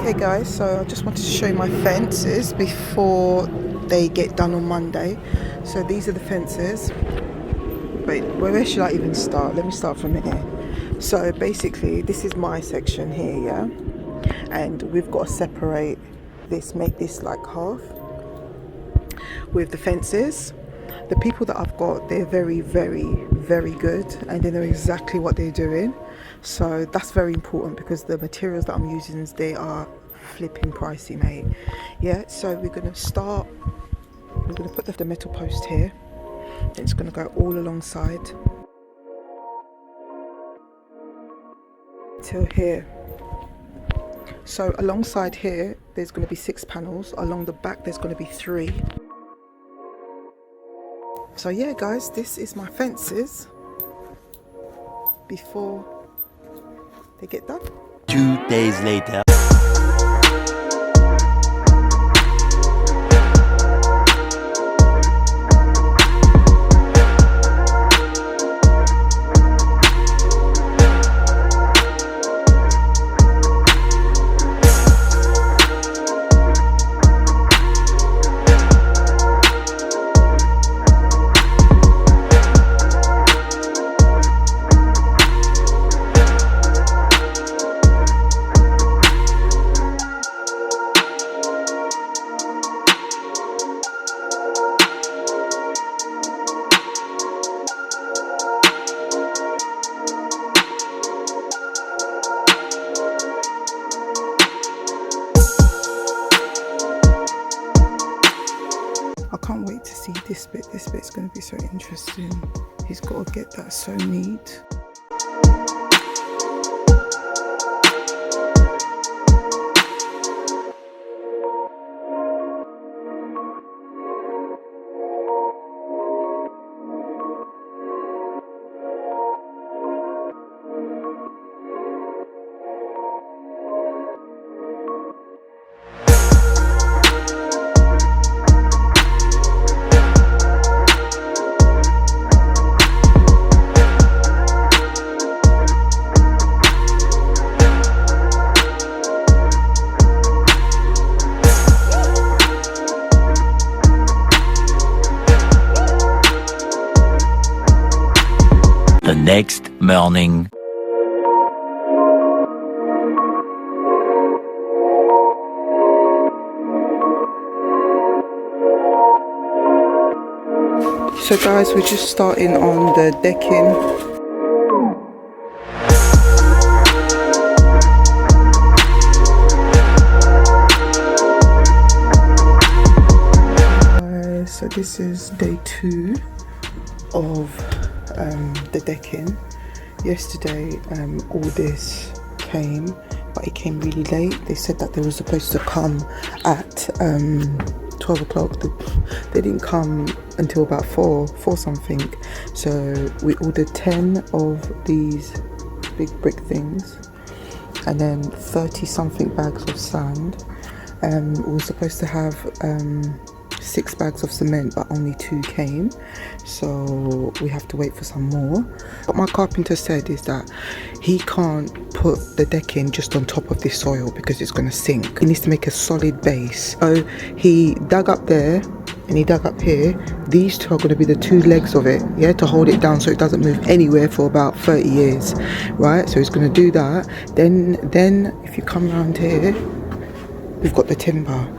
Okay guys, so I just wanted to show you my fences before they get done on Monday. So these are the fences. Wait, where should I even start? Let me start from here. So basically this is my section here, yeah? And we've got to separate this, make this like half with the fences. The people that I've got, they're very good, and they know exactly what they're doing. So that's very important because the materials that I'm using, they are flipping pricey, mate. Yeah, so we're going to put the metal post here. It's going to go all alongside till here. So alongside here, there's going to be 6 panels. Along the back, there's going to be 3. So yeah guys, this is my fences before they get done. 2 days later. I can't wait to see this bit. This bit's going to be so interesting. He's got to get that so neat. The next morning. So guys, we're just starting on the decking. So this is day 2 of the decking. Yesterday all this came, but it came really late. They said that they were supposed to come at 12 o'clock. They didn't come until about 4 something. So we ordered 10 of these big brick things and then 30 something bags of sand. We were supposed to have 6 bags of cement, but only 2 came, so we have to wait for some more. What my carpenter said is that he can't put the decking just on top of this soil because it's going to sink. He needs to make a solid base. So he dug up there and he dug up here. These 2 are going to be the 2 legs of it, yeah, to hold it down so it doesn't move anywhere for about 30 years, right? So he's going to do that. Then if you come around here, we've got the timber.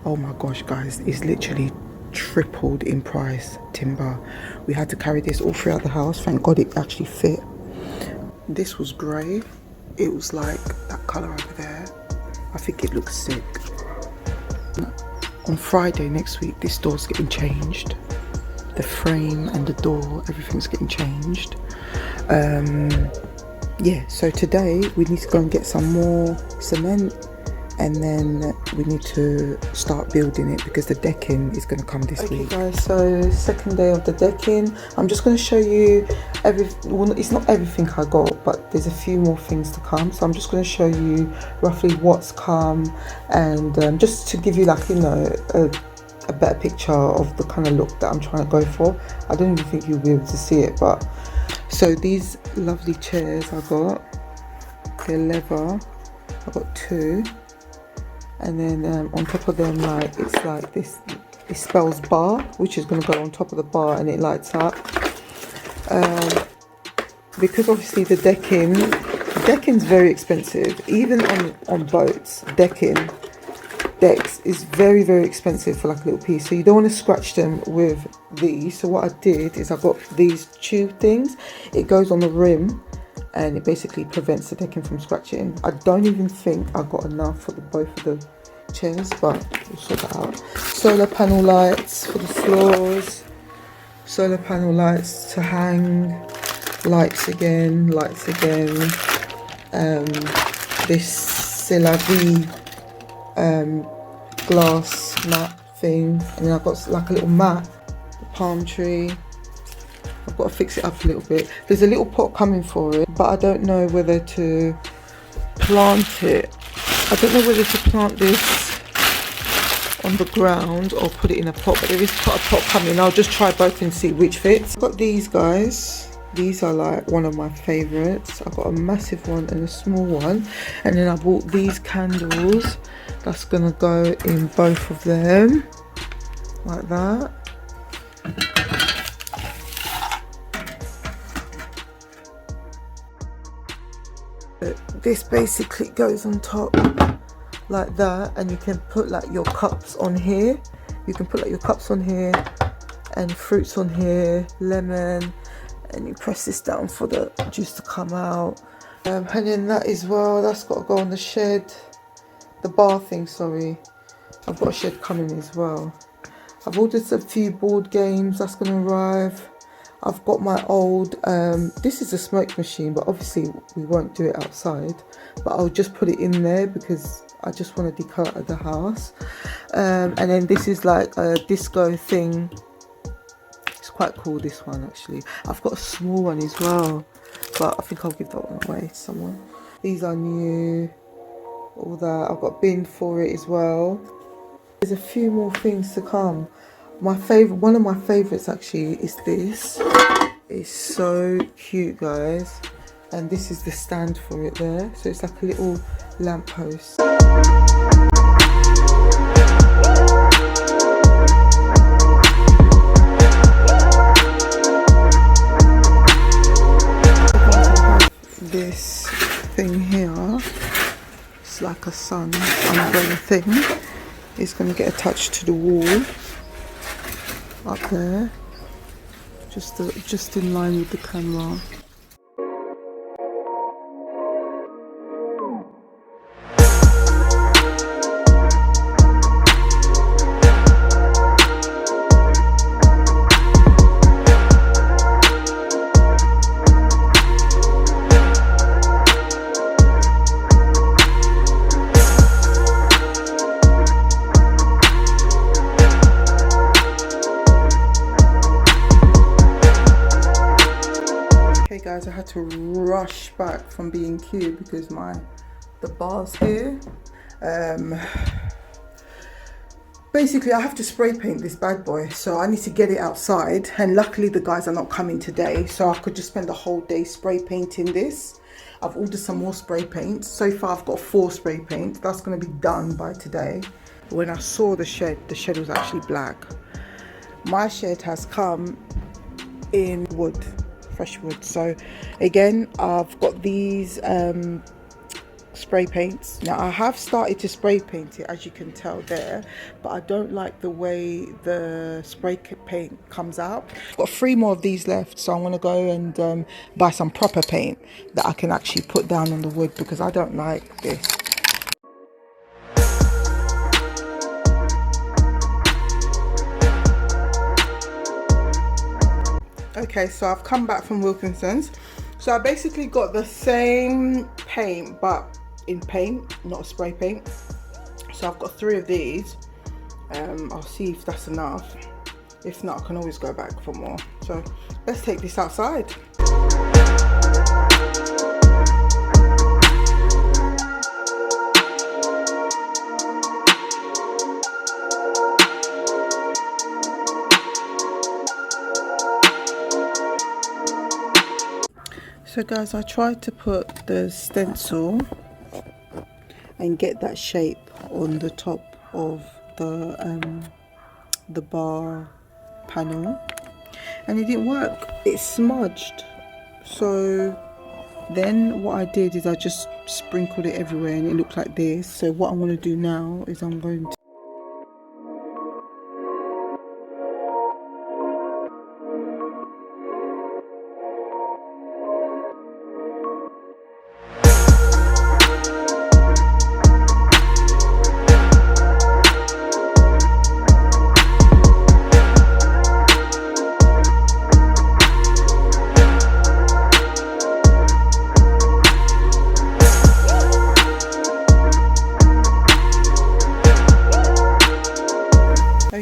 Oh my gosh guys, it's literally tripled in price, timber. We had to carry this all throughout the house. Thank God it actually fit. This was grey. It was like that colour over there. I think it looks sick. On Friday next week, this door's getting changed. The frame and the door, everything's getting changed. Yeah, so today we need to go and get some more cement, and then we need to start building it because the decking is going to come this week. Guys, so second day of the decking. I'm just going to show you well, it's not everything I got, but there's a few more things to come. So I'm just going to show you roughly what's come, and just to give you, like, you know, a better picture of the kind of look that I'm trying to go for. I don't even think you'll be able to see it, but so these lovely chairs I got, they're leather. I got 2. and then on top of them, like it's like this, it spells bar, which is going to go on top of the bar, and it lights up. Because obviously the decking's very expensive. Even on boats, decks is very, very expensive for like a little piece, so you don't want to scratch them with these. So what I did is I got these tube things. It goes on the rim and it basically prevents the decking from scratching. I don't even think I got enough for both of the chairs, but we'll sort that out. Solar panel lights for the floors, solar panel lights to hang, lights again, this C'est La Vie glass mat thing, and then I've got like a little mat, a palm tree. I've got to fix it up a little bit. There's a little pot coming for it, but I don't know whether to plant it. I don't know whether to plant this on the ground or put it in a pot, but there is a pot coming. I'll just try both and see which fits. I've got these guys. These are like one of my favorites. I've got a massive one and a small one, and then I bought these candles. That's gonna go in both of them like that. This basically goes on top like that, and you can put like your cups on here. You can put like your cups on here and fruits on here, lemon, and you press this down for the juice to come out. And then that as well, that's got to go on the shed, the bar thing, sorry. I've got a shed coming as well. I've ordered a few board games, that's going to arrive. I've got my old, this is a smoke machine, but obviously we won't do it outside, but I'll just put it in there because I just want to declutter the house. And then this is like a disco thing. It's quite cool, this one actually. I've got a small one as well, but I think I'll give that one away to someone. These are new, all that. I've got a bin for it as well. There's a few more things to come. My favorite, one of my favorites actually, is this. It's so cute, guys, and this is the stand for it there. So it's like a little lamppost. This thing here, it's like a sun umbrella thing. It's going to get attached to the wall up there, just in line with the camera. Guys, I had to rush back from being cute because the bar's here. Basically I have to spray paint this bad boy, so I need to get it outside, and luckily the guys are not coming today, so I could just spend the whole day spray painting this. I've ordered some more spray paint. So far I've got 4 spray paints. That's going to be done by today. When I saw the shed was actually black. My shed has come in wood, fresh wood. So again, I've got these spray paints. Now I have started to spray paint it, as you can tell there, but I don't like the way the spray paint comes out. I've got 3 more of these left, so I'm going to go and buy some proper paint that I can actually put down on the wood, because I don't like this. Okay, so I've come back from Wilkinson's. So I basically got the same paint, but in paint, not a spray paint. So I've got 3 of these. I'll see if that's enough. If not, I can always go back for more. So let's take this outside. So guys, I tried to put the stencil and get that shape on the top of the bar panel, and it didn't work. It smudged. So then what I did is I just sprinkled it everywhere and it looked like this. So what I'm going to do now is I'm going to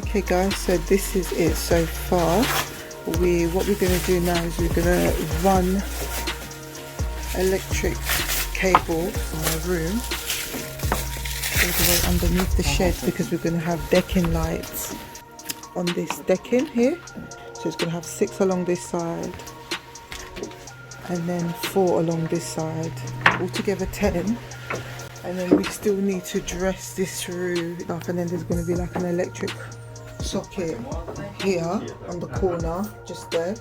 Okay guys, so this is it so far. What we're going to do now is we're going to run electric cable from my room all the way underneath the shed, because we're going to have decking lights on this decking here. So it's going to have 6 along this side and then 4 along this side, altogether 10. And then we still need to dress this roof up, and then there's going to be like an electric socket here on the corner, just there.